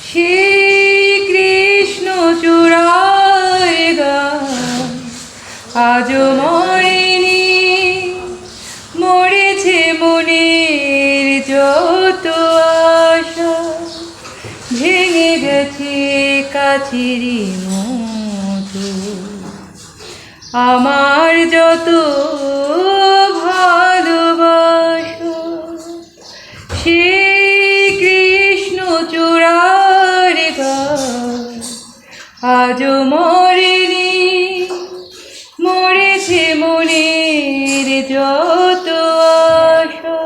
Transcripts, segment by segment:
শ্রীকৃষ্ণ চূড়ায় গায় আজও মরেনি, মরেছে মনের যত আশা, ভেঙে গেছে কাছেরই মতো আমার যত ভালোবাসা। শ্রীকৃষ্ণ চূড়ার গায় আজও মরেনি, মরেছে মনের যত আশা।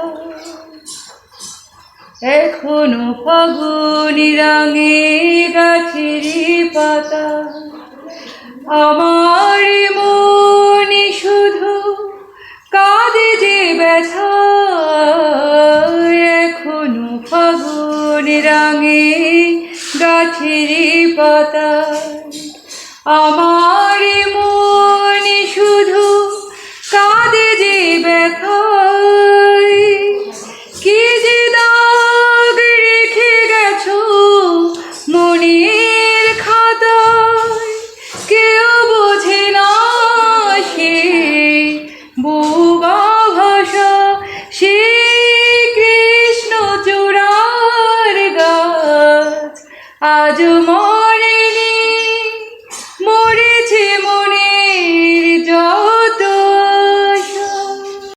এখনো ফাগুনি রাঙে গাছেরই পাতা, আমার মনে শুধু কাঁদে যে ব্যথা। এখনো ফাগুন রাঙে গাছেরই পাতা, আমার মনে শুধু কাঁদে যে ব্যথা। কি যে দাগ রেখে গেছো মনের খাতায়, কেউ বোঝে না সে বোবা ভাষা। শ্রীকৃষ্ণ চূড়ার গাছ আজও